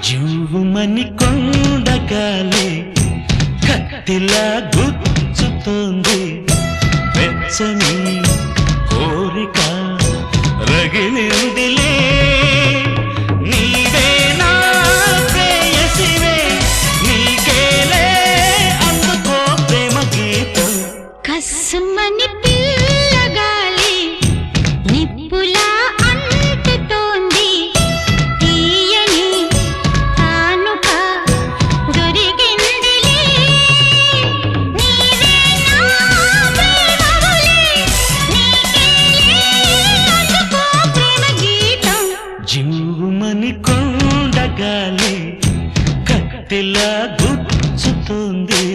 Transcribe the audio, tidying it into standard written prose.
జువ్వుమని కొండగాలి కత్తిలా గుచ్చుతోంది వెచ్చని కోరిక రగిలిందిలే నీవే నా ప్రేయసివే నీకేలే అందుకో ప్రేమ గీతం కస్సుమని పిల్లగాలి నిప్పులా అంటుతోంది తీయని కానుక దొరికిందిలే నీవే నా ప్రేమవులే నీకేలే అందుకో ప్రేమ గీతం జువ్వుమని కొండగాలి కత్తిలా గుచ్చుతోంది